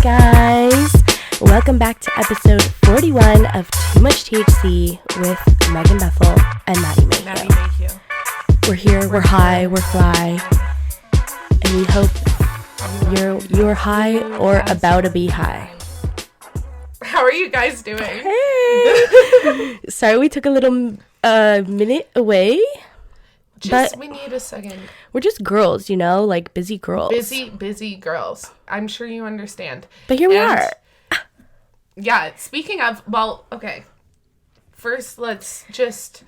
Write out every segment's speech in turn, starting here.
guys. Welcome back to episode 41 of Too Much THC with Megan Bethel and Madi Mayhew. We're here, we're high, we're fly, and we hope you're high or about to be high. How are you guys doing? Hey! Sorry we took a little minute away. We need a second. We're just girls, like busy girls. Busy girls. I'm sure you understand. But here we are. Yeah, speaking of, okay. First, let's just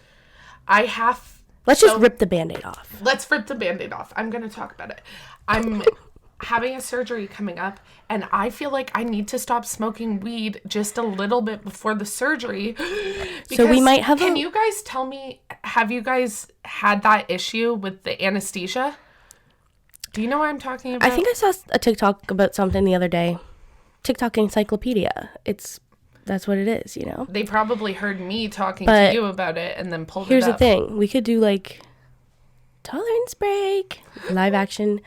rip the Band-Aid off. Let's rip the Band-Aid off. I'm going to talk about it. I'm having a surgery coming up, and I feel like I need to stop smoking weed just a little bit before the surgery. So we might have Can you guys tell me, have you guys had that issue with the anesthesia? Do you know what I'm talking about? I think I saw a TikTok about something the other day. TikTok encyclopedia. That's what it is, They probably heard me talking to you about it and then pulled it up. Here's the thing. We could do tolerance break, live action.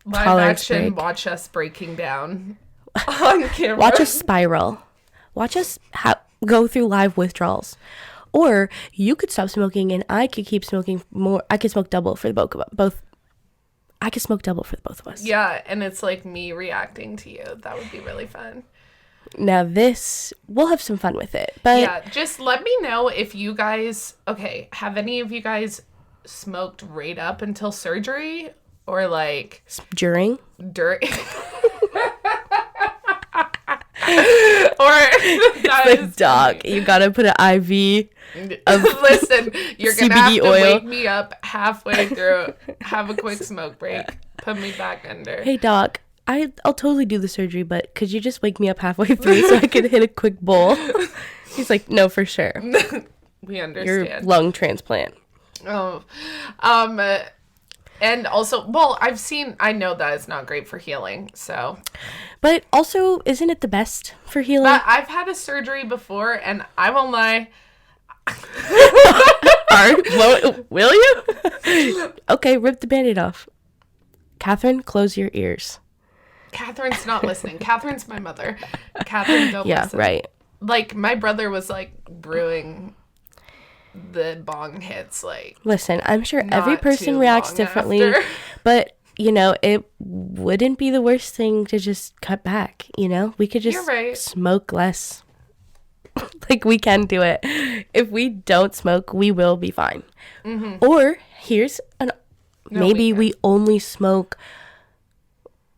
Watch us breaking down on camera. Watch us spiral. Watch us go through live withdrawals. Or you could stop smoking and I could keep smoking more. I could smoke double for both. I could smoke double for the both of us. Yeah, and it's like me reacting to you. That would be really fun. Now we'll have some fun with it. But yeah, just let me know if you guys, have any of you guys smoked right up until surgery? Or during? Or it's doc. You gotta put an IV of listen, you're CBD gonna have to oil. Wake me up halfway through, have a quick smoke break, put me back under. Hey doc, I'll totally do the surgery, but could you just wake me up halfway through so I could hit a quick bowl? He's like, no, for sure. We understand. Your lung transplant. Oh, and also, I know that it's not great for healing, so. But also, isn't it the best for healing? But I've had a surgery before, and I won't lie. Will you? Okay, rip the Band-Aid off. Catherine, close your ears. Catherine's not listening. Catherine's my mother. Catherine, don't listen. Yeah, right. My brother was, brewing the bong hits, Listen, I'm sure every person reacts differently, but it wouldn't be the worst thing to just cut back. We could just smoke less. We can do it. If we don't smoke, we will be fine. Mm-hmm. Or here's maybe we only smoke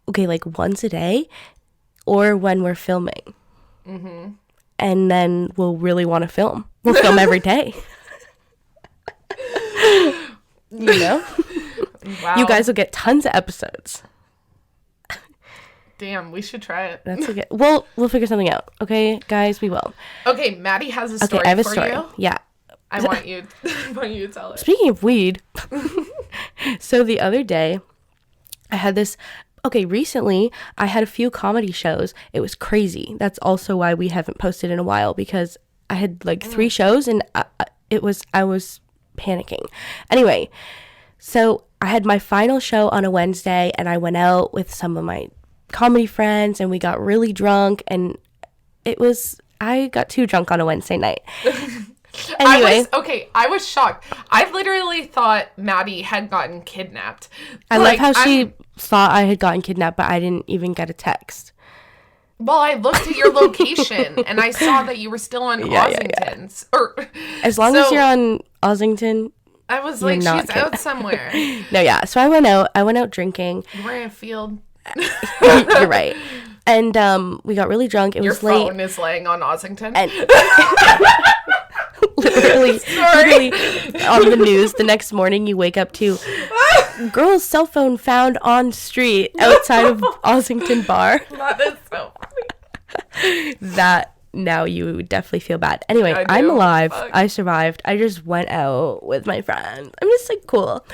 once a day, or when we're filming. Mm-hmm. And then we'll really want to film. We'll film every day. Wow. You guys will get tons of episodes. Damn, we should try it. That's okay. Well, we'll figure something out. Okay, guys, we will. Okay, Maddie has a story. Okay, I have a story. You. Yeah. I want you to tell it. Speaking of weed, so the other day, I had this. Okay, recently I had a few comedy shows. It was crazy. That's also why we haven't posted in a while, because I had 3 shows and I was panicking. Anyway, so I had my final show on a Wednesday and I went out with some of my comedy friends and we got really drunk, and I got too drunk on a Wednesday night. Anyway. I was shocked. I literally thought Maddie had gotten kidnapped. I love how she thought I had gotten kidnapped, but I didn't even get a text. Well, I looked at your location and I saw that you were still on Ossington's. Yeah. As long as you're on Ossington, I was like, she's out somewhere. No, yeah. So I went out drinking. You were in a field. You're right. And we got really drunk. It was late. Your phone is laying on Ossington. And literally on the news the next morning, you wake up to girl's cell phone found on street outside of Ossington bar. That is so funny. That now you would definitely feel bad. Anyway, I'm alive. Fuck. I survived. I just went out with my friends. I'm just cool.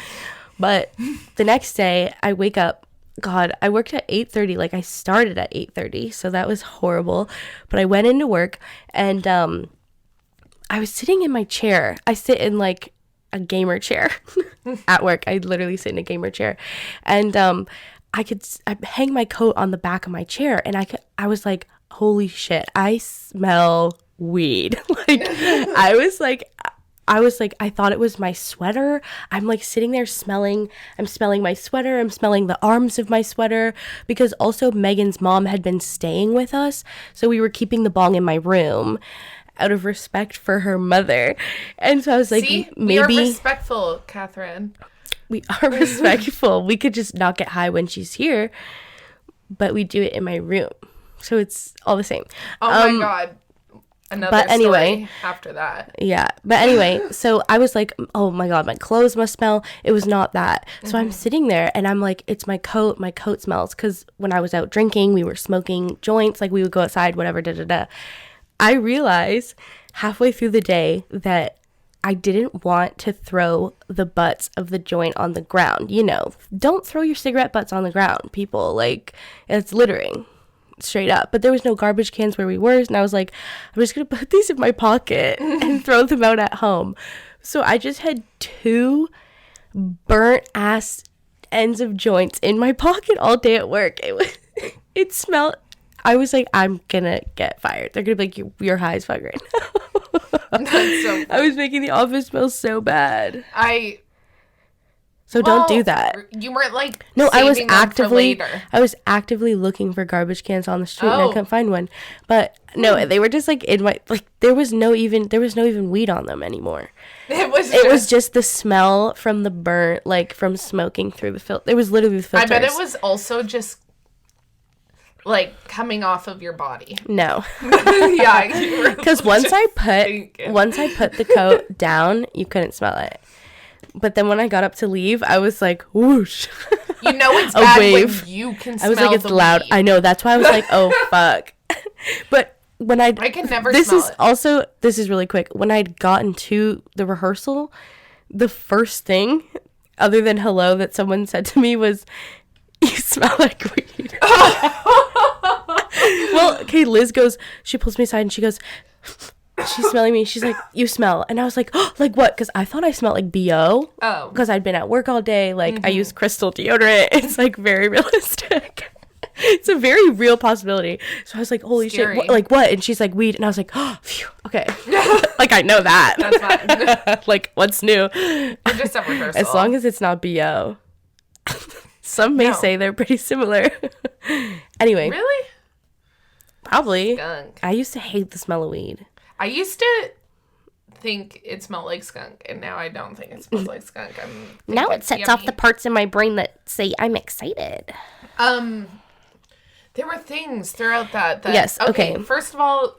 But the next day I wake up. God, I worked at 8:30. I started at 8:30, so that was horrible. But I went into work and I was sitting in my chair. I sit in a gamer chair at work. I literally sit in a gamer chair. And I hang my coat on the back of my chair, and I was like, holy shit, I smell weed. Like, I thought it was my sweater. I'm like sitting there I'm smelling my sweater. I'm smelling the arms of my sweater, because also Megan's mom had been staying with us. So we were keeping the bong in my room out of respect for her mother. And so I was like, See, maybe we are respectful, Catherine. we are respectful. We could just not get high when she's here, but we do it in my room. So it's all the same. Oh my God. Another story after that. Yeah. But anyway, so I was like, oh my God, my clothes must smell. It was not that. So I'm sitting there and I'm like, it's my coat. My coat smells. Because when I was out drinking, we were smoking joints. Like, we would go outside, whatever, I realized halfway through the day that I didn't want to throw the butts of the joint on the ground. You know, don't throw your cigarette butts on the ground, people. Like, it's littering. Straight up. But there was no garbage cans where we were, and I was like, I'm just gonna put these in my pocket and throw them out at home. So I just had 2 burnt ass ends of joints in my pocket all day at work. It smelled. I was like, I'm gonna get fired. They're gonna be like, you're high as fuck right now. That's so I was making the office smell so bad. So Well, don't do that. You weren't like No, I was saving them for later. actively looking for garbage cans on the street, and I Oh. couldn't find one. But no, they were just like in my, like, there was no even weed on them anymore. It Was just the smell from the burnt, like from smoking through the filter. It was literally the I filters. bet it was also just like coming off of your body. No, Yeah, because once I put the coat down, you couldn't smell it. But then when I got up to leave, I was like, whoosh. You know it's A bad wave. when you can I smell was like, it's the loud. weed. I know. That's why I was like, oh, fuck. But when I can never this smell is it. also, this is really quick. When I'd gotten to the rehearsal, the first thing, other than hello, that someone said to me was, you smell like weed. Well, okay, Liz goes, she pulls me aside and she goes, she's smelling me. She's like, you smell. And I was like, oh, like what? Because I thought I smelled like BO. Oh. Because I'd been at work all day. Like, I use crystal deodorant. It's like very realistic. It's a very real possibility. So I was like, holy Scary. shit. Like what? And she's like, weed. And I was like, oh, phew, okay. Like, I know that. That's fine. Like, what's new? We're just at rehearsal. As long as it's not BO. Some may No. say they're pretty similar. Anyway. Really? Probably. Skunk. I used to hate the smell of weed. I used to think it smelled like skunk, and now I don't think it smells like skunk. Now it sets off the parts in my brain that say I'm excited. There were things throughout that. Yes, okay. First of all,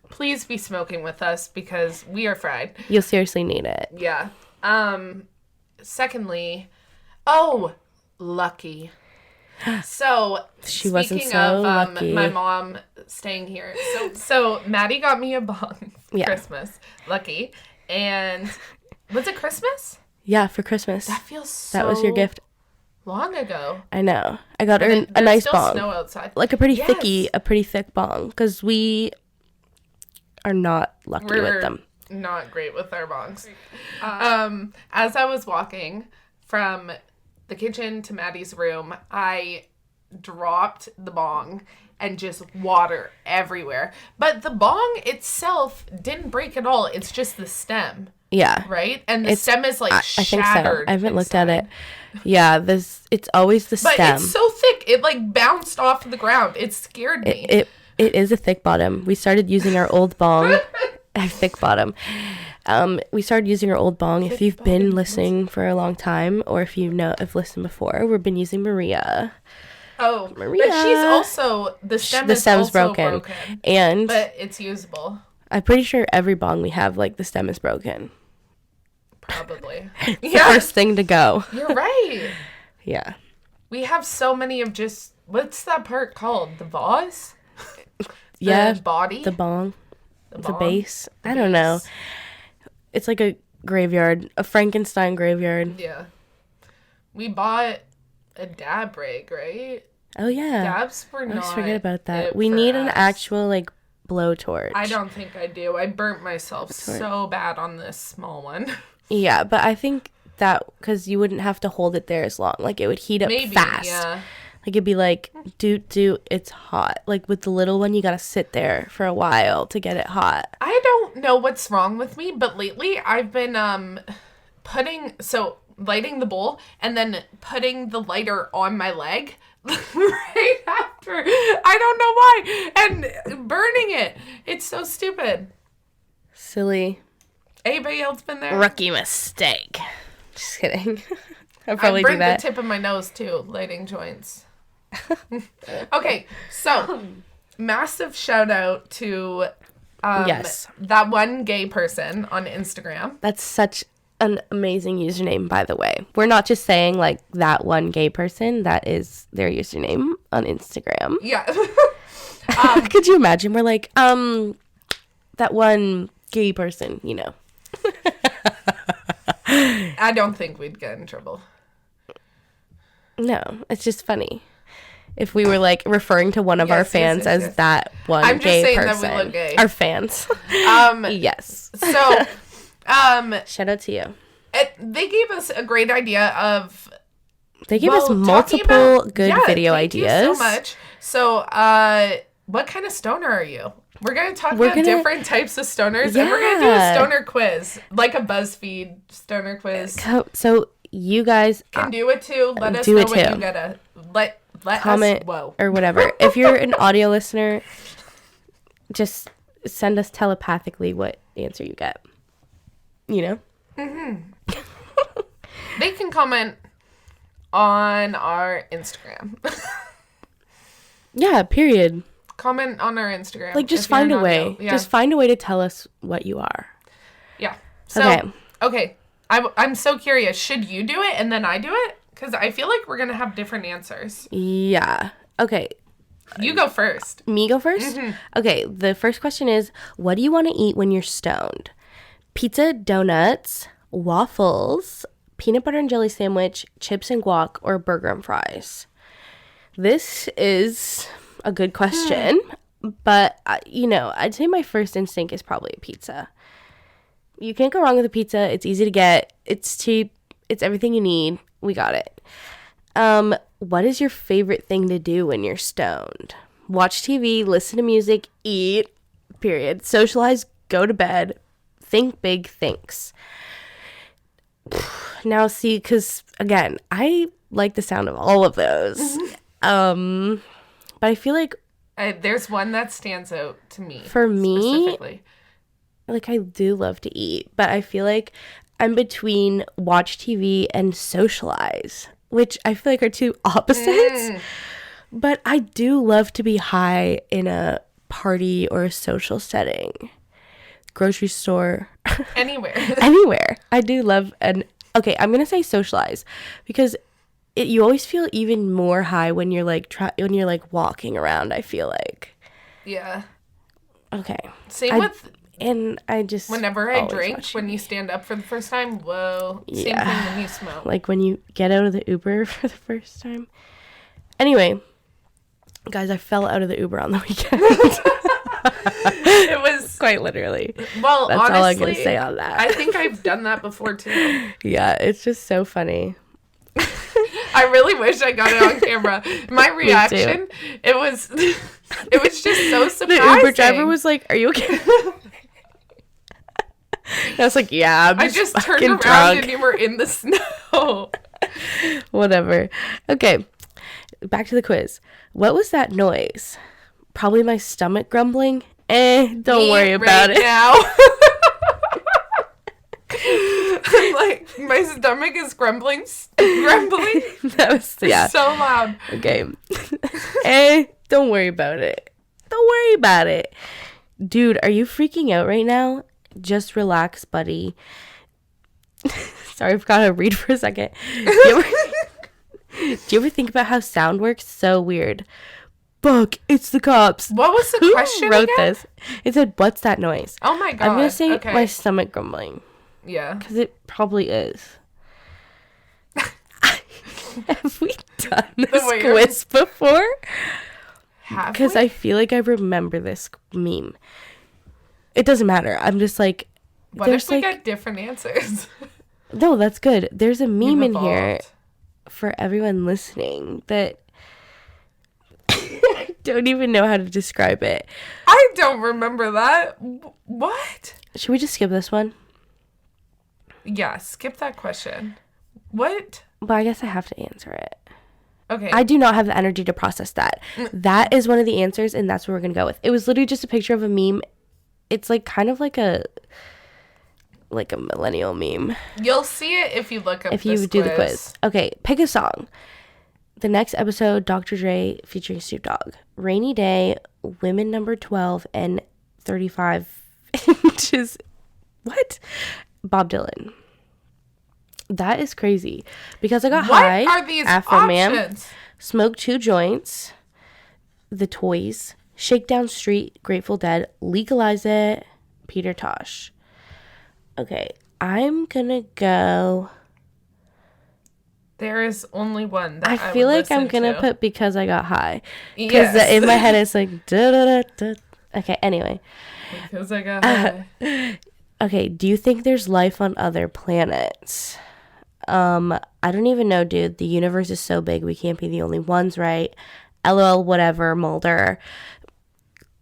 please be smoking with us because we are fried. You'll seriously need it. Yeah. Secondly, lucky. So She wasn't speaking so of lucky. my mom staying here, so Maddie got me a bong for Yeah. Christmas. Lucky, and was it Christmas? Yeah, for Christmas. That feels so. That was your gift. Long ago. I know. I got her a There's nice still bong. Snow outside. Like a pretty Yes. a pretty thick bong. Because we are not lucky We're with them. not great with our bongs. As I was walking from the kitchen to Maddie's room, I dropped the bong and just water everywhere. But the bong itself didn't break at all. It's just the stem, Yeah. right? And the stem is like I think so. shattered. I haven't looked at it. Yeah, it's always the But stem. it's so thick. It like bounced off the ground. It scared me. It is a thick bottom. We started using our old bong. A thick bottom. We started using our old bong. If you've been listening for a long time, or if have listened before, we've been using Maria. Oh, Maria. But she's also the stem. The is stem's also broken. And but it's usable. I'm pretty sure every bong we have, like, the stem is broken. Probably. The first thing to go. You're right. Yeah. We have so many of just what's that part called? The vase? Yeah. The body? The bong. The bong? base. I don't know. base. It's like a graveyard, a Frankenstein graveyard. Yeah. We bought a dab rig, right? Oh yeah. Dabs were I not. always forget about that. it We for need an us. actual like blowtorch. I don't think I do. I burnt myself so bad on this small one. Yeah, but I think that because you wouldn't have to hold it there as long. Like, it would heat up fast. Yeah. Like, it'd be like, doot, it's hot. Like, with the little one, you gotta sit there for a while to get it hot. I don't know what's wrong with me, but lately I've been lighting the bowl and then putting the lighter on my leg right after. I don't know why. And burning it. It's so stupid. Silly. Anybody else been there? Rookie mistake. Just kidding. I probably do burned that. the tip of my nose too, lighting joints. Okay, so massive shout out to yes, that one gay person on Instagram. that's such an amazing username, by the way. We're not just saying like that one gay person. That is their username on Instagram. Yeah. Could you imagine? We're like, that one gay person, you know. I don't think we'd get in trouble. No, it's just funny. If we were like referring to one of our fans as that one I'm just gay saying person. that we look gay. Our fans. Yes. So, shout out to you. they gave us a great idea of. They gave us multiple good video ideas. Thank you so much. So, what kind of stoner are you? We're going to talk about different types of stoners, and we're going to do a stoner quiz, like a BuzzFeed stoner quiz. So you guys can do it too. Let us know what you gotta let comment us, or whatever. If you're an audio listener, just send us telepathically what answer you get. You know? Mm-hmm. They can comment on our Instagram. Yeah, period. Comment on our Instagram. Like, just find a way. Yeah. Just find a way to tell us what you are. Yeah. So, okay. I'm so curious. Should you do it and then I do it? Because I feel like we're going to have different answers. Yeah. Okay. You go first. Me go first? Mm-hmm. Okay. The first question is, what do you want to eat when you're stoned? Pizza, donuts, waffles, peanut butter and jelly sandwich, chips and guac, or burger and fries? This is a good question, but, I'd say my first instinct is probably a pizza. You can't go wrong with a pizza. It's easy to get. It's cheap. It's everything you need. We got it. What is your favorite thing to do when you're stoned? Watch TV, listen to music, eat, period. Socialize, go to bed, think big thinks. Now, see, because, again, I like the sound of all of those. But I feel like... there's one that stands out to me. For me, like, I do love to eat, but I feel like I'm between watch TV and socialize, which I feel like are two opposites. But I do love to be high in a party or a social setting. Grocery store. Anywhere. Anywhere. I do love okay, I'm going to say socialize because you always feel even more high when you're like walking around, I feel like. Yeah. Okay. Same with and I just whenever I drink, when you stand up for the first time, whoa. Yeah. Same thing when you smoke. Like when you get out of the Uber for the first time. Anyway, guys, I fell out of the Uber on the weekend. It was quite literally. Well, that's honestly, all I'm gonna say on that. I think I've done that before too. Yeah, it's just so funny. I really wish I got it on camera. My reaction, it was just so surprising. The Uber driver was like, "Are you okay?" I was like, "Yeah, I just turned around drunk. And you were in the snow." Whatever. Okay, back to the quiz. What was that noise? Probably my stomach grumbling. Don't worry about it. Now. Like, my stomach is grumbling. That was so loud. Okay. Don't worry about it. Don't worry about it. Dude, are you freaking out right now? Just relax, buddy. Sorry, I forgot how to read for a second. Do you ever think about how sound works? So weird. Fuck, it's the cops. What was the question Who wrote again? this? It said, what's that noise? Oh my god. I'm going to say my stomach grumbling. Yeah. Because it probably is. Have we done this quiz before? Because I feel like I remember this meme. It doesn't matter. I'm just like... What if we got different answers? No, that's good. There's a meme You've in here evolved. for everyone listening that I don't even know how to describe it. I don't remember that. What? Should we just skip this one? Yeah, skip that question. What? Well, I guess I have to answer it. Okay. I do not have the energy to process that. That is one of the answers, and that's what we're going to go with. It was literally just a picture of a meme. It's like kind of like a millennial meme. You'll see it if you look up if you this do quiz. the quiz. Okay, pick a song. The next episode, Dr. Dre featuring Snoop Dogg. Rainy Day, Women Number 12, and 35 inches. What? Bob Dylan. That is crazy. Because I got high. What are these Afro Man. options? Smoke 2 joints. The Toys. Shakedown Street. Grateful Dead. Legalize It. Peter Tosh. Okay. I'm gonna go. There is only one that I feel would like I'm listen gonna to. put Because I Got High. Because Yes. in my head it's like da da da da. Okay, anyway. Because I got high. Okay, do you think there's life on other planets? I don't even know, dude. The universe is so big, we can't be the only ones, right? LOL, whatever, Mulder.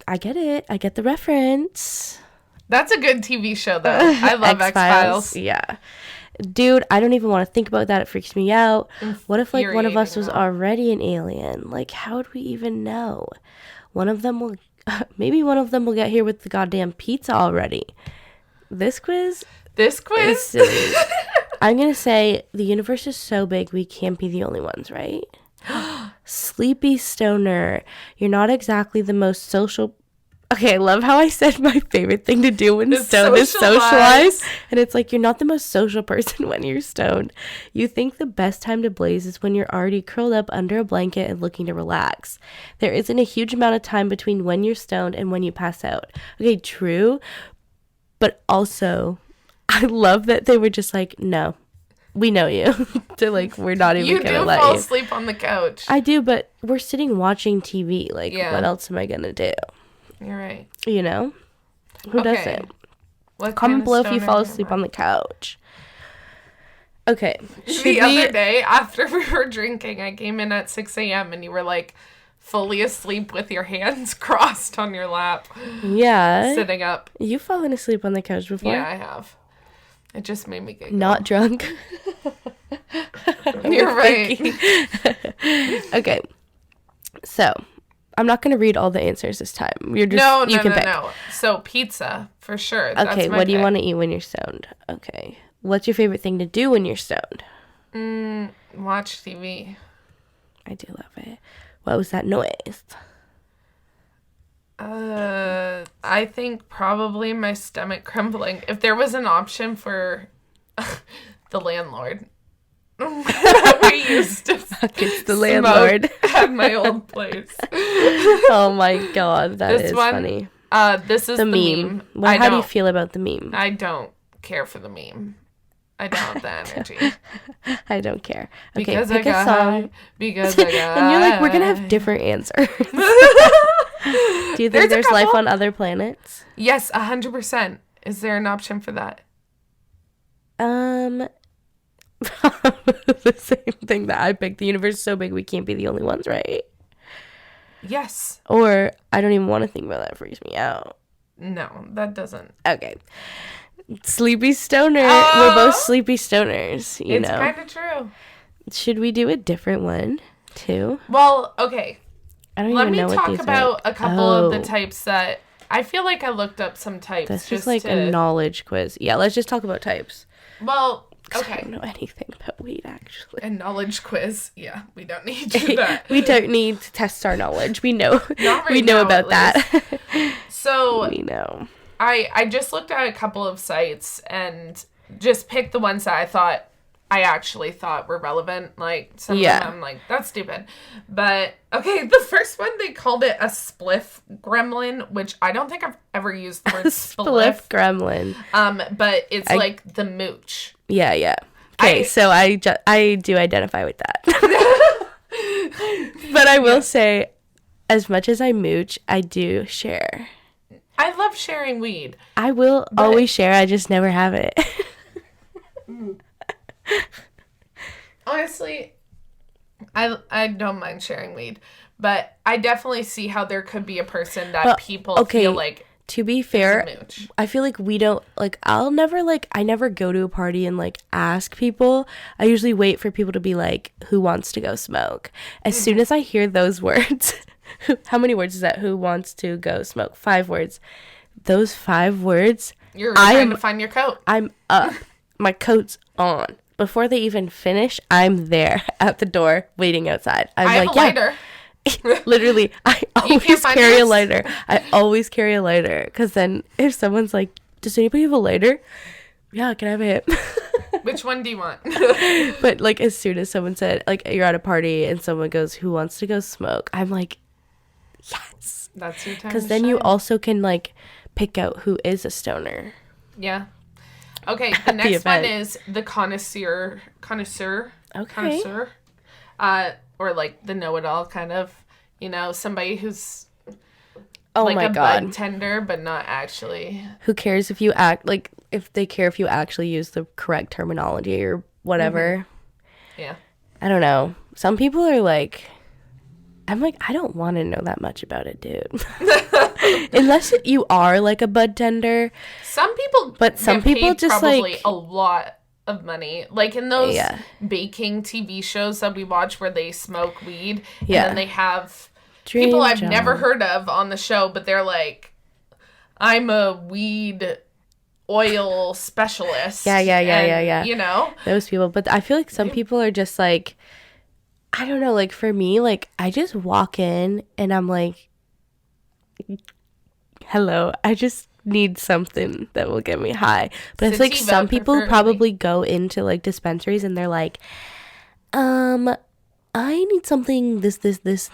I get it. I get the reference. That's a good TV show, though. I love X-Files. Yeah. Dude, I don't even want to think about that. It freaks me out. What if, like, one of us was Infuriating, already an alien? Like, how would we even know? One of them will... Maybe one of them will get here with the goddamn pizza already. This quiz This quiz? is silly. I'm going to say the universe is so big, we can't be the only ones, right? Sleepy stoner. You're not exactly the most social... Okay, I love how I said my favorite thing to do when stoned is socialize. And it's like, you're not the most social person when you're stoned. You think the best time to blaze is when you're already curled up under a blanket and looking to relax. There isn't a huge amount of time between when you're stoned and when you pass out. Okay, true. But also, I love that they were just like, no, we know you. They're like, we're not even going to let you. You do fall asleep on the couch. I do, but we're sitting watching TV. Like, what else am I going to do? You're right. You know? Who doesn't? What Comment below if you fall stoner asleep am I? on the couch. Okay. The other day, after we were drinking, I came in at 6 a.m. and you were like fully asleep with your hands crossed on your lap. Yeah. Sitting up. You've fallen asleep on the couch before? Yeah, I have. It just made me giggle. Not drunk. You're right. Okay. So, I'm not going to read all the answers this time. You're just No. So pizza, for sure. That's Okay, my what do you pick. want to eat when you're stoned? Okay. What's your favorite thing to do when you're stoned? Watch TV. I do love it. What was that noise? I think probably my stomach crumbling. If there was an option for the landlord. We used to It's the landlord. at my old place. Oh my god, that This is one, funny. This is The the meme. meme. Well, how do you feel about the meme? I don't care for the meme. I don't have the energy. I don't care. Okay, Because pick I a got song. high. Because I got And you're like, we're gonna have high. different answers. Do you think There's a there's life couple. on other planets? Yes, 100%. Is there an option for that? The same thing that I picked. The universe is so big we can't be the only ones, right? Yes. Or I don't even want to think about that. It freaks me out. No, that doesn't. Okay. Sleepy stoner. Oh! We're both sleepy stoners, you It's know. kind of true. Should we do a different one too? Well, okay. I don't Let even me know what talk these about are. a couple of the Oh, types that I feel like I looked up some types. This just is like to, a knowledge quiz. Yeah, let's just talk about types. Well, 'Cause I okay. don't know anything about weed actually. A knowledge quiz. Yeah, we don't need to do that. We don't need to test our knowledge. We know. Not right we know now, about at that. So We know. I just looked at a couple of sites and just picked the ones that I actually thought were relevant. Like some of them, I'm like, that's stupid. But okay, the first one they called it a spliff gremlin, which I don't think I've ever used the word Spliff spliff. gremlin. But it's like the mooch. Yeah, yeah. Okay, so I do identify with that. But I will say, as much as I mooch, I do share. I love sharing weed. I will always share. I just never have it. Honestly, I don't mind sharing weed, but I definitely see how there could be a person that people feel like. To be fair, I feel like we don't, like, I never go to a party and, like, ask people. I usually wait for people to be like, who wants to go smoke? As soon as I hear those words, how many words is that? Who wants to go smoke? 5 words. Those 5 words. You're trying to find your coat. I'm up. My coat's on. Before they even finish, I'm there at the door waiting outside. I have a lighter. Literally, I always carry a lighter. I always carry a lighter. Because then if someone's like, does anybody have a lighter? Yeah, can I have a hit? Which one do you want? But, like, as soon as someone said, like, you're at a party and someone goes, who wants to go smoke? I'm like, yes. That's your time. Because then you also can, like, pick out who is a stoner. Yeah. Okay, the next one is the connoisseur. Okay. Connoisseur. Or, like, the know-it-all kind of, somebody who's like a bud tender, but not actually. Who cares if you if they care if you actually use the correct terminology or whatever. Mm-hmm. Yeah. I don't know. Some people are like, I'm like, I don't want to know that much about it, dude. Unless you are, like, a bud tender. Some people just, probably like, a lot of money, like in those baking TV shows that we watch where they smoke weed, and then they have people I've never heard of on the show, but they're like, I'm a weed oil specialist. Yeah. Those people. But I feel like some people are just like, I don't know, like, for me, like, I just walk in and I'm like, hello, I just need something that will get me high. But it's like some people probably go into, like, dispensaries and they're like, I need something this,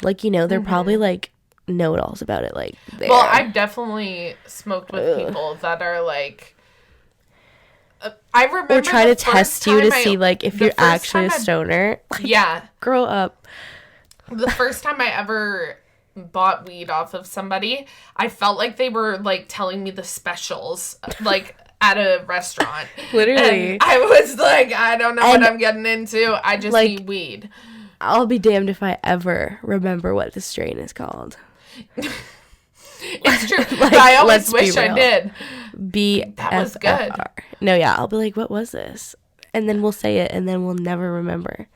like, they're probably like know-it-alls about it, like, there. Well, I've definitely smoked with people that are like, I remember, or try to test you to see, like, if you're actually a stoner. Yeah. Grow up. The first time I ever bought weed off of somebody, I felt like they were, like, telling me the specials, like, at a restaurant. Literally. And I was like, I don't know what I'm getting into. I just need weed. I'll be damned if I ever remember what the strain is called. It's true. Like, but I always wish I did. That was good. No, yeah. I'll be like, what was this? And then we'll say it, and then we'll never remember.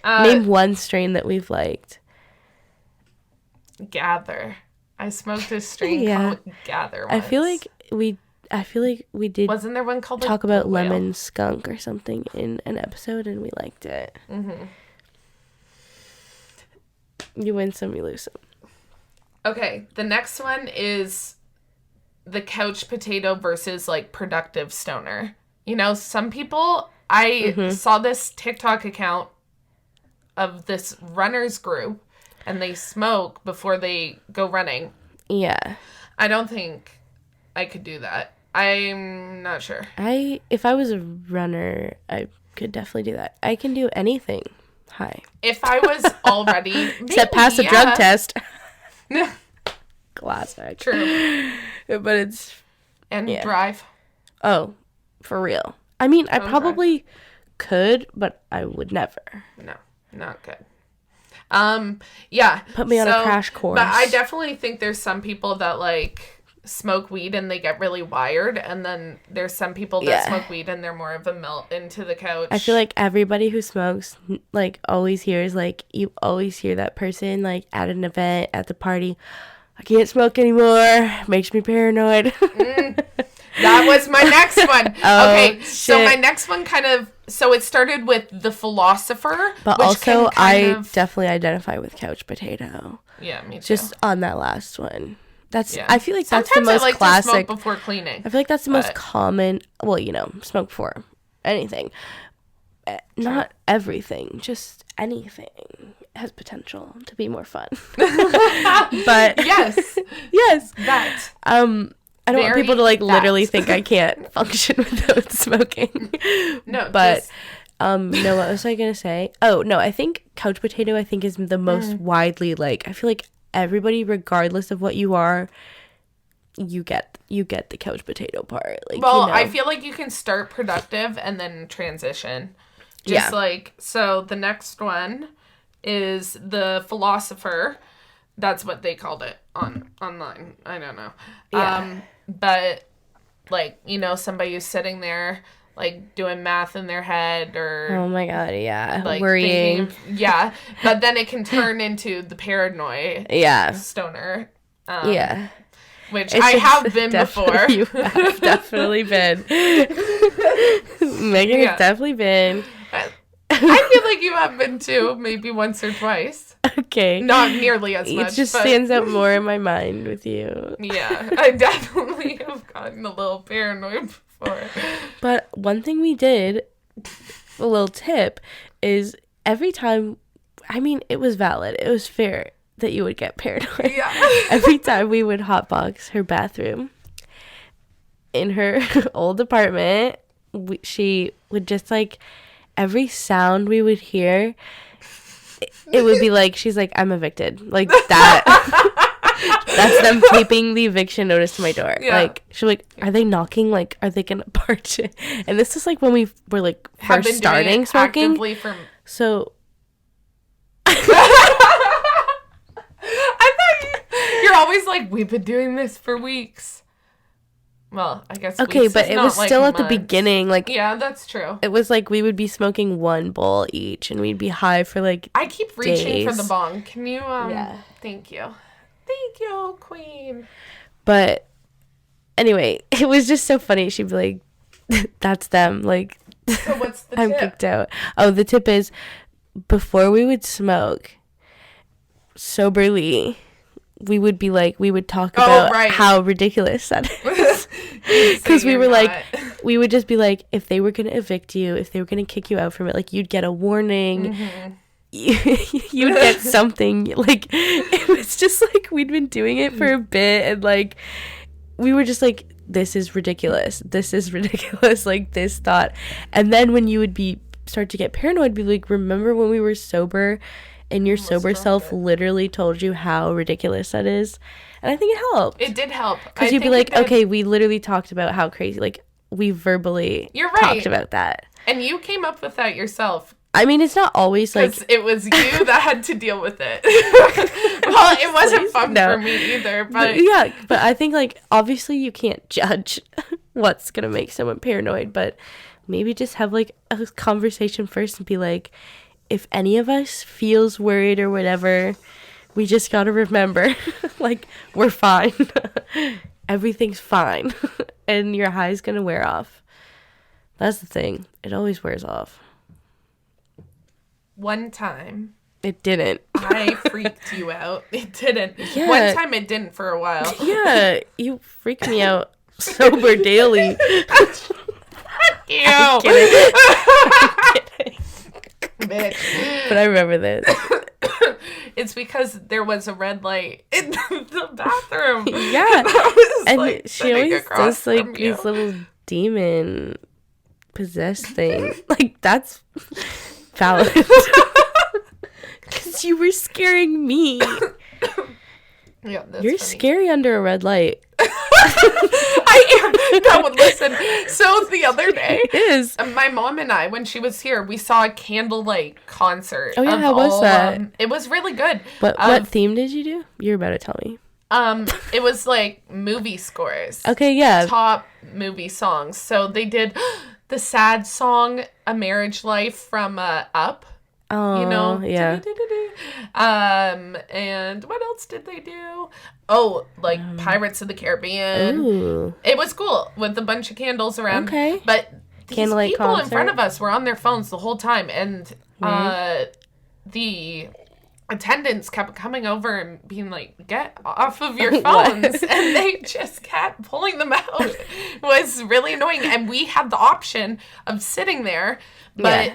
Name one strain that we've liked. Gather. I smoked a strain called Gather once. I feel like we did. Wasn't there one called talk about lemon skunk or something in an episode, and we liked it. Mm-hmm. You win some, you lose some. Okay, the next one is the couch potato versus, like, productive stoner. Some people, I saw this TikTok account of this runners group, and they smoke before they go running. Yeah. I don't think I could do that. I'm not sure. If I was a runner, I could definitely do that. I can do anything. Hi. If I was already... Except pass a drug test. Classic. True. But it's... And drive. Oh, for real. I mean, I probably could, but I would never. No, not good. Yeah. Put me on a crash course. But I definitely think there's some people that, like, smoke weed and they get really wired, and then there's some people that smoke weed and they're more of a melt into the couch. I feel like everybody who smokes, like, always hears, like, you always hear that person, like, at an event, at the party, I can't smoke anymore, makes me paranoid. That was my next one. Okay, shit. So my next one so it started with the philosopher. But also, I definitely identify with couch potato. Yeah, me too. Just on that last one. I feel like that's the most I like classic. To smoke before cleaning. I feel like that's the most common. Well, smoke before anything. Not everything, just anything has potential to be more fun. But yes, that. I don't want people to, like, literally think I can't function without smoking. No, but no, what was I gonna say? Oh no, I think couch potato is the most widely, like, I feel like everybody, regardless of what you are, you get the couch potato part. Like, well, I feel like you can start productive and then transition. Just like, so the next one is the philosopher. That's what they called it online. I don't know. Yeah. But like, you know, somebody who's sitting there like doing math in their head or Oh my god, yeah. like Worrying. But then it can turn into the paranoid stoner. Yeah. Which I have been before. You have definitely been. Megan has definitely been. I feel like you have been too, maybe once or twice. Okay. Not nearly as much. It just stands out more in my mind with you. Yeah, I definitely have gotten a little paranoid before. But one thing we did, a little tip, is every time, I mean, it was valid. It was fair that you would get paranoid. Yeah. Every time we would hotbox her bathroom in her old apartment, she would just like, every sound we would hear, it would be like, she's like, I'm evicted. Like that. That's them taping the eviction notice to my door. Yeah. Like, she's like, are they knocking? Like, are they going to barge in? And this is like when we were like first starting smoking. So. I thought you're always like, we've been doing this for weeks. Well, I guess okay, but it was like still at the beginning. Like, yeah, that's true. It was like we would be smoking one bowl each, and we'd be high for like. I keep reaching for the bong. Can you? Yeah. Thank you, Queen. But anyway, it was just so funny. She'd be like, "That's them." Like, so what's the I'm tip? kicked out. Oh, the tip is before we would smoke soberly. We would be like, we would talk about how ridiculous that is. Because we were like, we would just be like, if they were going to evict you, if they were going to kick you out from it, like, you'd get a warning. Mm-hmm. You would get something. Like, it was just like, we'd been doing it for a bit. And like, we were just like, this is ridiculous. This is ridiculous. Like, this thought. And then when you would start to get paranoid, be like, remember when we were sober? And your sober self literally told you how ridiculous that is. And I think it helped. It did help. Because you'd be like, okay, we literally talked about how crazy, like, we verbally talked about that. And you came up with that yourself. I mean, it's not always like... it was you that had to deal with it. Well, it wasn't fun for me either, but... Yeah, but I think, like, obviously you can't judge what's going to make someone paranoid, but maybe just have, like, a conversation first and be like... If any of us feels worried or whatever, we just gotta remember, like, we're fine. Everything's fine. And your high's gonna wear off. That's the thing. It always wears off. One time. It didn't. I freaked you out. It didn't. Yeah. One time it didn't for a while. Yeah. You freak me out sober daily. Ew. I'm kidding. I'm kidding. Bitch. But I remember this. It's because there was a red light in the bathroom. Yeah. And like, she always does like these little demon possessed things. Like, that's valid. Because you were scaring me. Yeah, that's You're funny. Scary under a red light. I am. No, listen. So the other day, it is. My mom and I, when she was here, we saw a candlelight concert. Oh yeah, how was that? It was really good. What theme did you do? You're about to tell me. It was like movie scores. Okay, yeah. Top movie songs. So they did the sad song "A Marriage Life" from Up. Oh, you know, yeah. And what else did they do? Oh, like Pirates of the Caribbean. Ooh. It was cool with a bunch of candles around. Okay. But these Candlelight people concert. in front of us were on their phones the whole time, and the attendants kept coming over and being like, "Get off of your phones," and they just kept pulling them out. It was really annoying, and we had the option of sitting there, but. Yeah.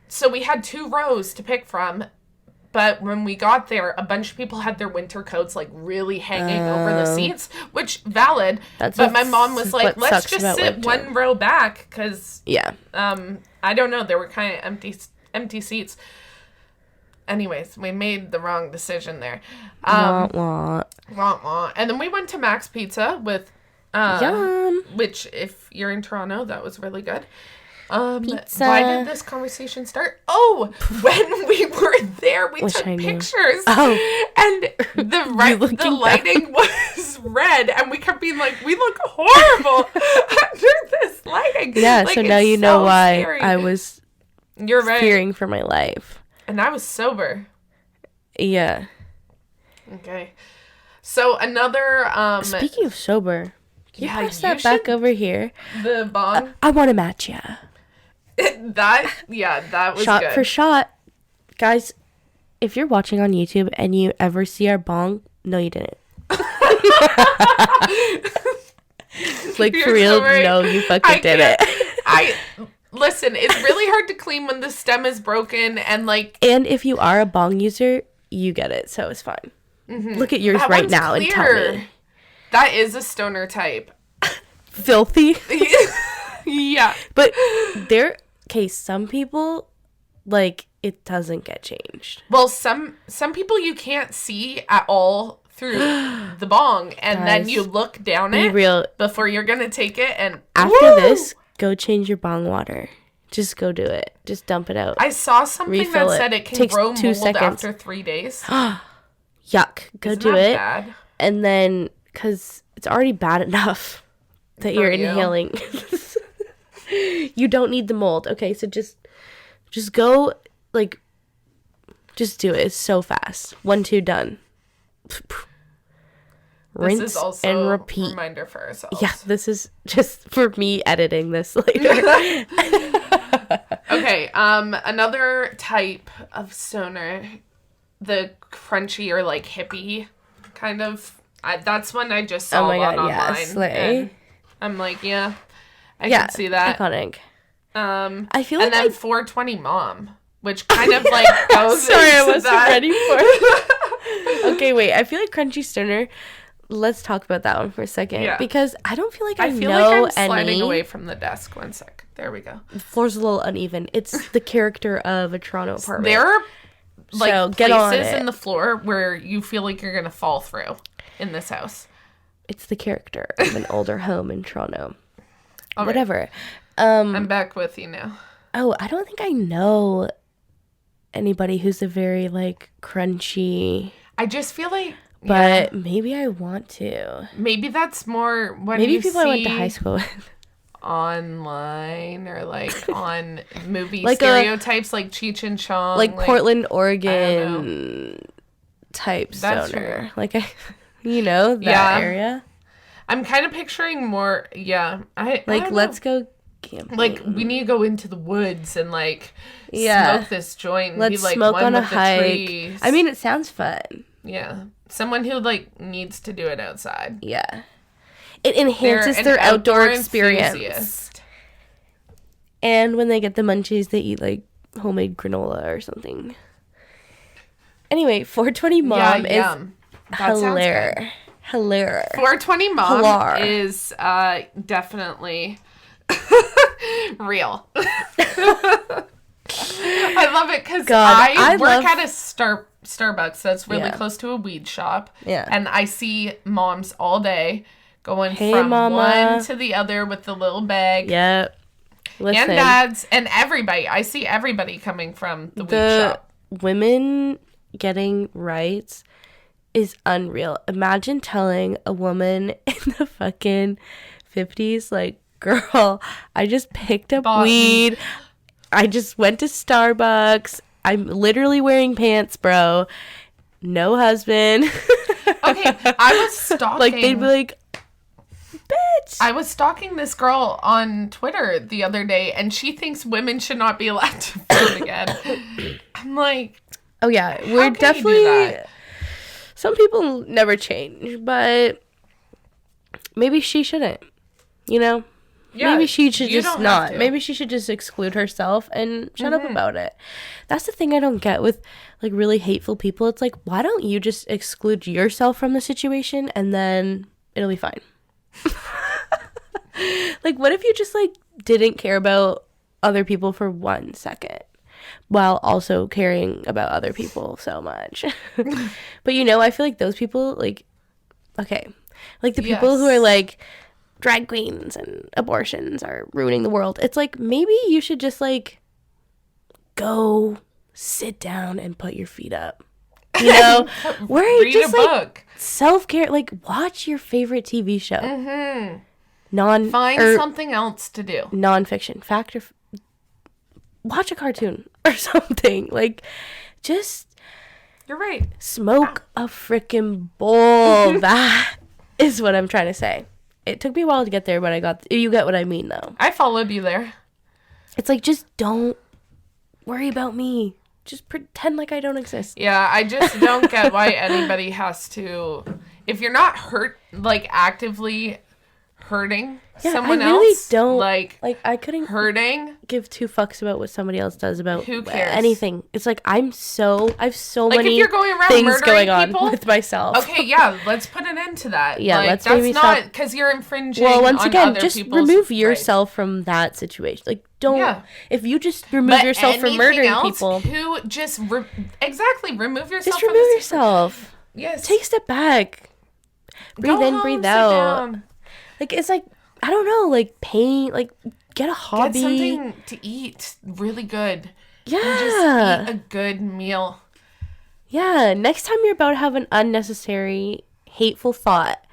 So we had 2 rows to pick from, but when we got there, a bunch of people had their winter coats like really hanging over the seats, which valid. But my mom was like, "Let's just sit winter. 1 row back," because I don't know, there were kind of empty seats. Anyways, we made the wrong decision there. Wah, wah. And then we went to Max Pizza with, Yum. which if you're in Toronto, that was really good. Pizza. Why did this conversation start? Oh, when we were there, we took pictures. Oh. And the lighting was red, and we kept being like, we look horrible under this lighting. Yeah, like, so now you know why scary. I was fearing for my life. And I was sober. Yeah. Okay. So another speaking of sober, can you pass that back over here? The bong? I want to match ya. That was shot good. For shot. Guys, if you're watching on YouTube and you ever see our bong, no you didn't. Like, for real, so right. No, you fucking didn't. Listen, it's really hard to clean when the stem is broken and like... And if you are a bong user, you get it, so it's fine. Mm-hmm. Look at yours right now clear. And tell me. That is a stoner type. Filthy? Yeah. But some people, like, it doesn't get changed. Well, some people you can't see at all through the bong, and guys, then you look down it before you're gonna take it, and after this, go change your bong water. Just go do it. Just dump it out. I saw something that said it can grow mold after 3 days. Yuck. Go do it. Bad? And then, because it's already bad enough that you're inhaling. You don't need the mold. Okay, so just go, like, just do it. It's so fast. 1, 2, done. Rinse this is also and repeat. A reminder for ourselves. Yeah, this is just for me editing this later. Okay, another type of stoner, the crunchy or like hippie kind of. That's one I just saw online. Yes, I'm like, yeah, I can see that. Iconic. I feel like, and then 420 mom, which kind of like goes. Sorry, I wasn't ready for it. Okay, wait. I feel like crunchy stoner. Let's talk about that one for a second. Yeah. Because I don't feel like I feel know like I'm sliding away from the desk. 1 sec. There we go. The floor's a little uneven. It's the character of a Toronto apartment. There are like places in the floor where you feel like you're gonna fall through in this house. It's the character of an older home in Toronto. All whatever. Right. I'm back with you now. Oh, I don't think I know anybody who's a very like crunchy. I just feel like. But maybe I want to. Maybe that's more when maybe you people see I went to high school with. Online or like on movie like stereotypes like Cheech and Chong. Like Portland, Oregon type stoner. Like, that area. I'm kind of picturing more, I let's go camping. Like, we need to go into the woods and like smoke this joint and let's be like smoke one on a with hike. The trees. I mean, it sounds fun. Yeah. Someone who like needs to do it outside. Yeah. It enhances their outdoor experience. Enthusiast. And when they get the munchies, they eat like homemade granola or something. Anyway, 420 Mom is hilarious. 420 Mom is definitely real. I love it because I work at a Starbucks that's really close to a weed shop. Yeah. And I see moms all day going from one to the other with the little bag. Yep. Listen. And dads and everybody. I see everybody coming from the weed shop. Women getting rights is unreal. Imagine telling a woman in the fucking 50s, like, girl, I just picked up weed. I just went to Starbucks. I'm literally wearing pants, bro. No husband. Okay, I was stalking. Like, they'd be like, bitch. I was stalking this girl on Twitter the other day, and she thinks women should not be allowed to vote again. I'm like, oh, yeah. We're definitely... Some people never change, but maybe she shouldn't, Yeah, maybe she should just not. Maybe she should just exclude herself and shut up about it. That's the thing I don't get with, like, really hateful people. It's like, why don't you just exclude yourself from the situation and then it'll be fine? Like, what if you just, like, didn't care about other people for 1 second while also caring about other people so much? But, I feel like those people, like, okay. Like, the people who are, like, drag queens and abortions are ruining the world. It's like, maybe you should just like go sit down and put your feet up. You know, where Read just a like book. self-care, like watch your favorite TV show. Find something else to do. Non-fiction. Fact or watch a cartoon or something. Like, just You're right. smoke a freaking bowl. That is what I'm trying to say. It took me a while to get there, but you get what I mean, though. I followed you there. It's like, just don't worry about me. Just pretend like I don't exist. Yeah, I just don't get why anybody has to... If you're not actively hurting someone I really else, don't, I couldn't hurting, give two fucks about what somebody else does about who cares? anything. It's like, I have so Like, if many you're going around things murdering going people, on with myself. Okay, yeah, let's put an end to that. Yeah, like, let's that's maybe not stop. because you're infringing. Well, once on again, other just people's remove rights. yourself from that situation. Like, don't. Yeah. If you just remove yourself from murdering people, who just exactly remove yourself. just remove yourself. Yes. Take a step back. Breathe in, breathe out. Like, it's like, I don't know, like paint, like get a hobby. Get something to eat really good. Yeah. And just eat a good meal. Yeah. Next time you're about to have an unnecessary, hateful thought,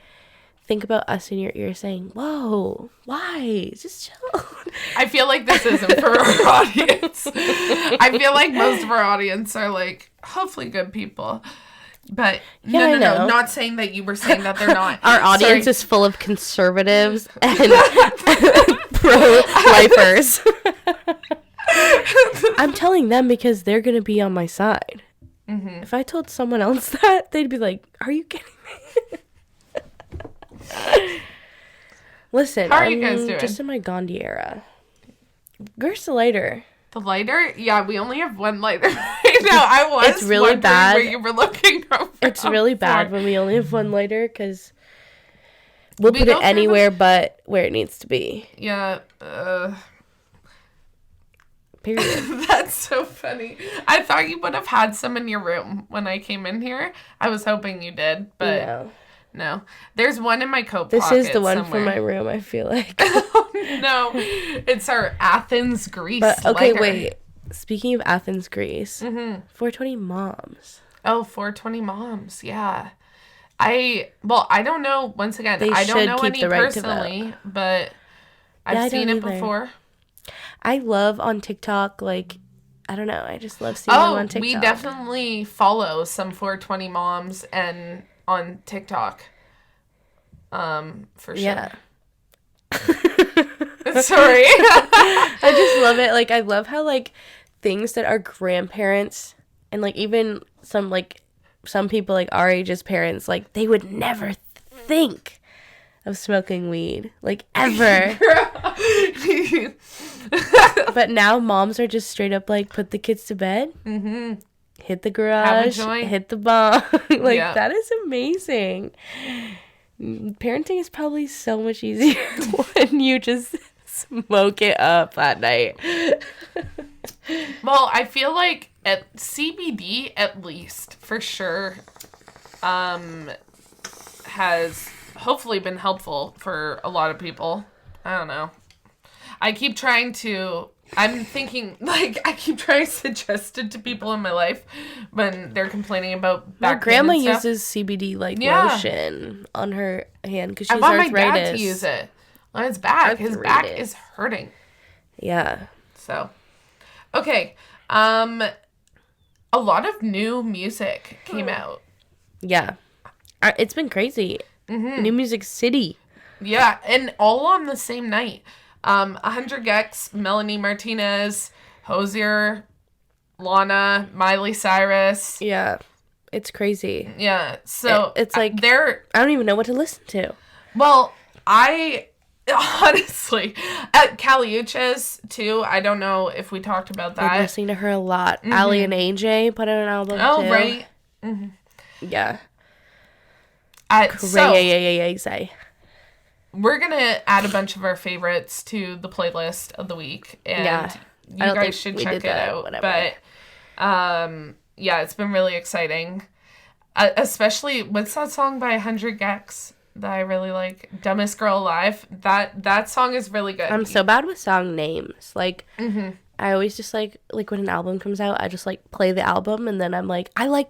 think about us in your ear saying, whoa, why? Just chill. I feel like this isn't for our audience. I feel like most of our audience are like, hopefully good people. But no, not saying that you were saying that they're not. Our audience is full of conservatives and pro-lifers. I'm telling them because they're going to be on my side. Mm-hmm. If I told someone else that, they'd be like, are you kidding me? Listen, how are you guys doing? Just in my Gandhi era. Where's the lighter? The lighter? Yeah, we only have one lighter right now. I was it's really bad. Where you were looking over. It's really bad when we only have one lighter because we'll put it anywhere but where it needs to be. Yeah. Period. That's so funny. I thought you would have had some in your room when I came in here. I was hoping you did, but no. There's one in my coat pocket. This is the one somewhere. for my room, I feel like. Oh, no. It's our Athens, Greece But, okay, lighter. wait. Speaking of Athens, Greece, 420 moms. Oh, 420 moms. Yeah. I don't know. Once again, I don't know any personally, but I've seen it before. I love on TikTok, like, I don't know. I just love seeing them on TikTok. We definitely follow some 420 moms and on TikTok. For sure. Yeah. Sorry. I just love it. Like, I love how, like, things that our grandparents and, like, even some people, like, our age's parents, like, they would never think of smoking weed. Like, ever. But now moms are just straight up, like, put the kids to bed. Mm-hmm. Hit the garage. Hit the bong. That is amazing. Parenting is probably so much easier when you just smoke it up at night. Well, I feel like at CBD, at least, for sure, has hopefully been helpful for a lot of people. I don't know. I keep trying to suggest it to people in my life when they're complaining about back pain. My grandma and stuff. uses CBD lotion on her hand because she's I want arthritis. my dad to use it on his back. His back is hurting. Yeah. So, okay. A lot of new music came out. Yeah. It's been crazy. Mm-hmm. New Music City. Yeah, and all on the same night. 100 Gex, Melanie Martinez, Hozier, Lana, Miley Cyrus. Yeah, it's crazy. Yeah, so it's like I don't even know what to listen to. Well, I honestly Caliuches too. I don't know if we talked about that. I'm listening to her a lot. Mm-hmm. Ali and AJ put out an album too. Oh, right. Mm-hmm. Yeah. Crazy. We're going to add a bunch of our favorites to the playlist of the week. And you guys should check it out. Whatever. But, yeah, it's been really exciting. Especially, what's that song by 100 Gex? that I really like. Dumbest Girl Alive. That song is really good. I'm so bad with song names. Like, Mm-hmm. I always just like when an album comes out, I just like play the album and then I'm like, I like,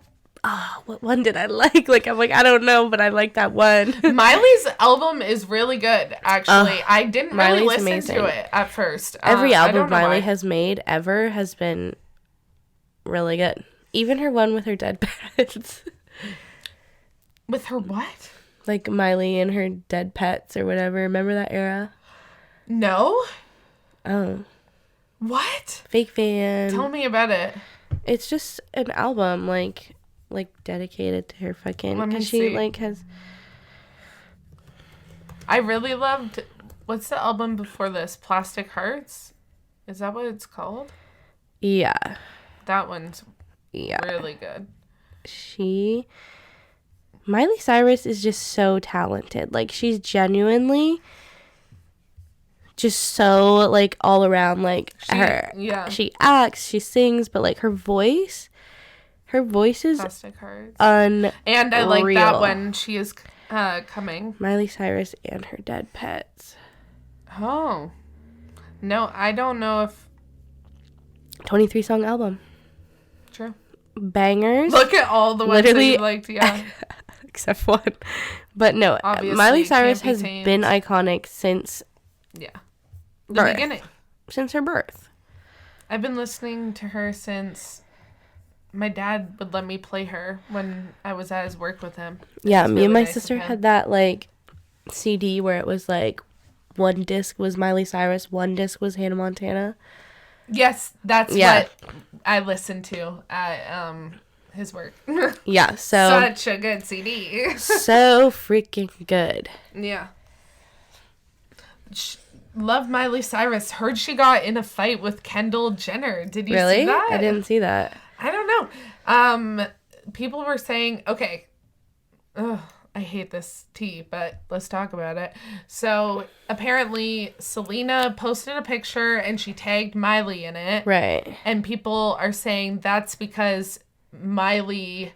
what one did I like? Like, I'm like, I don't know, but I like that one. Miley's album is really good, actually. I didn't really Miley's listen to it at first. Every I album don't know Miley why. has made ever has been really good. Even her one with her dead pets. With her what? Like Miley and her dead pets or whatever. Remember that era? No? Oh. What? Fake fan. Tell me about it. It's just an album like dedicated to her fucking. Let me Because see. she like has. I really loved... What's the album before this? Plastic Hearts? Is that what it's called? Yeah. That one's Yeah. really good. Miley Cyrus is just so talented. Like, she's genuinely just so, like, all around, like, Yeah. she acts, she sings, but, like, her voice is Plastic Hearts. unreal. And I like that when she is coming. Miley Cyrus and her dead pets. Oh. No, I don't know if... 23-song album. True. Bangers. Look at all the ones Literally- that you liked, yeah. Except one. But no, Obviously, Miley Can't Cyrus Be has Tamed. been iconic since Yeah. The birth. beginning. Since her birth. I've been listening to her since my dad would let me play her when I was at his work with him. Yeah, It's me really and my nice of sister him. had that, like, CD where it was, like, one disc was Miley Cyrus, one disc was Hannah Montana. Yes, that's Yeah. what I listened to at his work. Yeah, so Such a good CD. so freaking good. Yeah. Love Miley Cyrus. Heard she got in a fight with Kendall Jenner. Did you Really? see that? I didn't see that. I don't know. People were saying, okay, ugh, I hate this tea, but let's talk about it. So apparently Selena posted a picture and she tagged Miley in it. Right. And people are saying that's because Miley,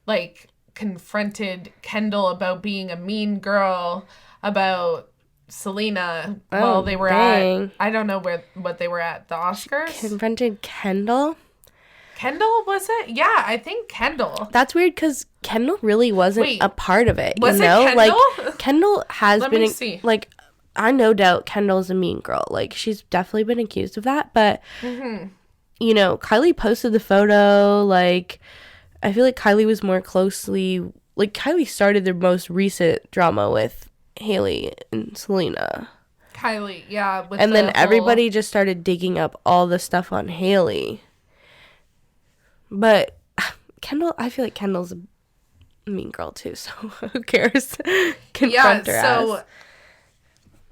like, confronted Kendall about being a mean girl, about Selena while they were dang. at, I don't know what they were at, the Oscars? Confronted Kendall? Kendall, was it? Yeah, I think Kendall. That's weird because Kendall really wasn't Wait, a part of it. was you it know? Kendall? Like, Kendall has Let been, me see. like, I no doubt Kendall's a mean girl. Like, she's definitely been accused of that. But, you know, Kylie posted the photo. Like, I feel like Kylie was more closely, like, Kylie started the most recent drama with Hailey and Selena. Kylie, yeah. With And the then whole- everybody just started digging up all the stuff on Hailey. But Kendall, I feel like Kendall's a mean girl too, so who cares? Confront her so ass.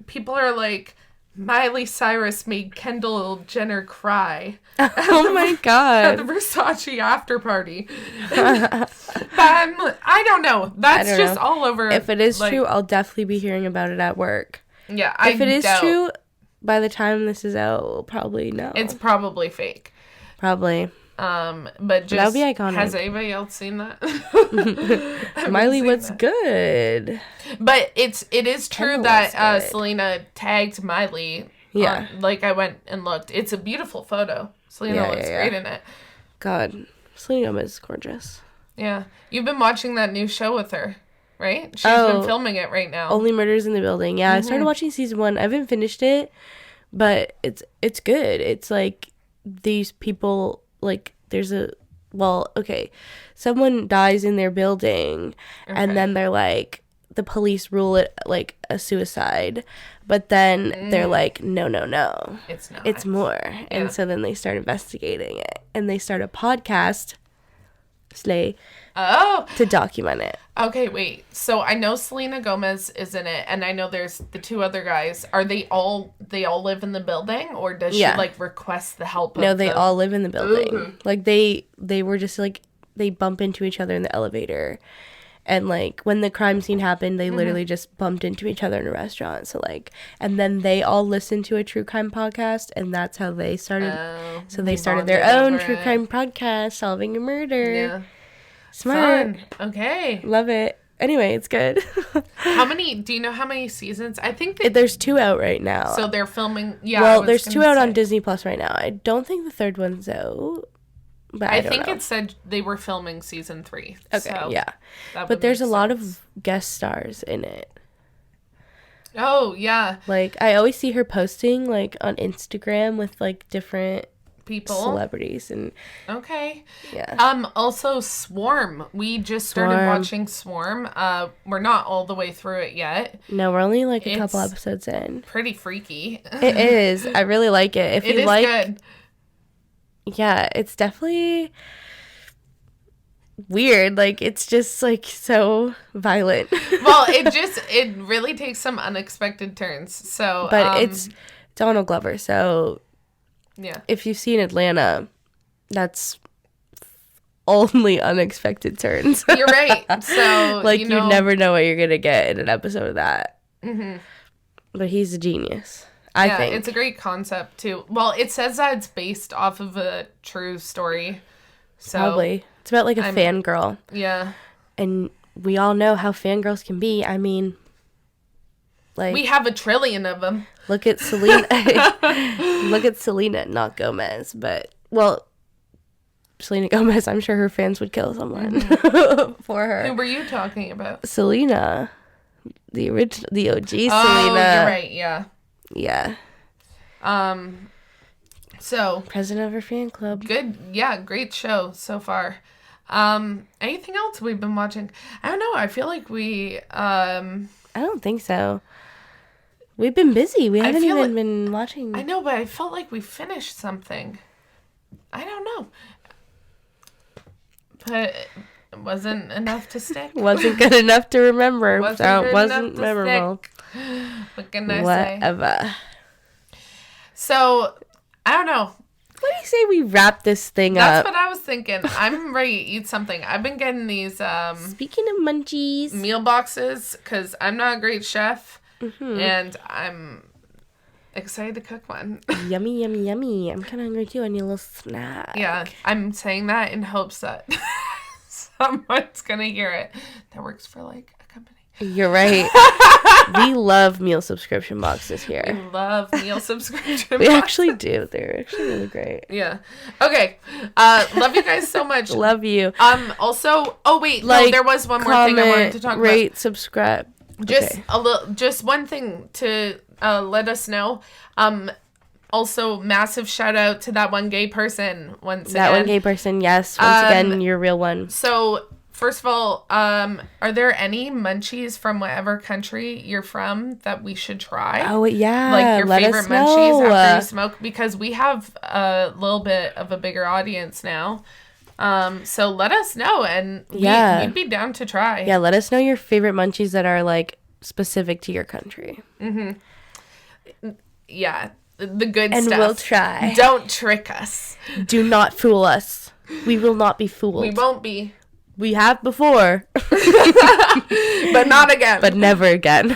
people are like, Miley Cyrus made Kendall Jenner cry Oh my at the god. Versace after party. I don't know. That's don't just know. all over. If it is like, true, I'll definitely be hearing about it at work. yeah. If it is doubt true, by the time this is out, we'll probably know. it's probably fake. Probably. But just that would be iconic. Has anybody else seen that? Haven't Miley, seen what's that. good? But it is true Kendall that was good. Selena tagged Miley. Yeah. Like I went and looked. It's a beautiful photo. Selena Yeah, looks yeah, great yeah. in it. God, Selena Gomez is gorgeous. Yeah. You've been watching that new show with her, right? She's Oh. been filming it right now. Only Murders in the Building. Yeah, I started watching season 1. I haven't finished it, but it's good. It's like these people, like, there's a, well, okay, someone dies in their building, and then they're like, the police rule it like a suicide, but then they're like, no, It's not. it's more. Yeah. And so then they start investigating it, and they start a podcast, Slay, Oh, to document it. okay, wait. So I know Selena Gomez is in it, and I know there's the two other guys. Are they all live in the building, or does Yeah. she like request the help of No, they the... all live in the building. Ooh. Like they were just like, they bump into each other in the elevator. And like when the crime scene happened, they literally just bumped into each other in a restaurant. So like, and then they all listened to a true crime podcast, and that's how they started. Oh, So they they started their bonded own over true it. crime podcast, Solving a Murder. Yeah. Smart. Fun. Okay. Love it. anyway, it's good. Do you know how many seasons? I think There's 2 out right now. So they're filming. Yeah. Well, there's 2 out on Disney Plus right now. I don't think the 3rd one's out. But I think it said they were filming season 3. Okay, so yeah. But there's a lot of guest stars in it. Oh, yeah. Like, I always see her posting, like, on Instagram with, like, different people, celebrities. And okay. Yeah. Also, Swarm. We just started watching Swarm. We're not all the way through it yet. No, we're only, like, a couple episodes in. Pretty freaky. It is. I really like it. If you like... good. Yeah, it's definitely weird. Like, it's just, like, so violent. Well, it really takes some unexpected turns. So, but it's Donald Glover. So, yeah, if you've seen Atlanta, that's only unexpected turns. You're right. So, like, you never know what you're gonna get in an episode of that. Mm-hmm. But he's a genius. I think it's a great concept too. Well, it says that it's based off of a true story. So probably. It's about, like, a fangirl. Yeah. And we all know how fangirls can be. I mean, like... We have a trillion of them. Look at Selena. Look at Selena, not Gomez. But, well, Selena Gomez, I'm sure her fans would kill someone for her. Who were you talking about? Selena. The OG Selena. Oh, you're right, yeah. Yeah. So president of her fan club. Good. Yeah, great show so far. Anything else we've been watching? I don't know. I feel like we I don't think so. We've been busy. We haven't even been watching. I know, but I felt like we finished something. I don't know. But it wasn't enough to stick. Wasn't good enough to remember. Wasn't memorable. What can I say? Whatever. So, I don't know. What do you say we wrap this thing up? That's what I was thinking. I'm ready to eat something. I've been getting these speaking of munchies, meal boxes because I'm not a great chef, and I'm excited to cook one. Yummy, yummy, yummy. I'm kind of hungry too. I need a little snack. Yeah, I'm saying that in hopes that someone's gonna hear it. That works for, like, a company. You're right. We love meal subscription boxes here. We love meal subscription We boxes. actually do. They're actually really great. Yeah. Okay. Love you guys so much. Love you. Also, there was one more thing I wanted to talk about. Rate, subscribe. Just one thing to let us know. Also, massive shout out to that one gay person once again. That one gay person, yes. Once again, you're a real one. So, first of all, are there any munchies from whatever country you're from that we should try? Oh, yeah. Like your let favorite us munchies know. after you smoke? Because we have a little bit of a bigger audience now. So let us know, and we'd be down to try. Yeah, let us know your favorite munchies that are, like, specific to your country. Mm-hmm. Yeah, the good and stuff. And we'll try. Don't trick us. Do not fool us. We will not be fooled. We won't be. We have before. But not again. But never again.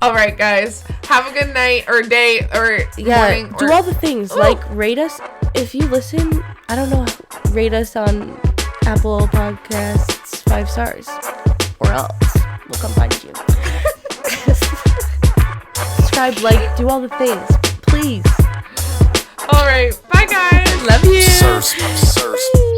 All right, guys. Have a good night or day or morning. Do all the things. Ooh. Like, rate us. If you listen, I don't know, rate us on Apple Podcasts 5 stars. Or else we'll come find you. Subscribe, like, do all the things. Please. All right. Bye, guys. Love you.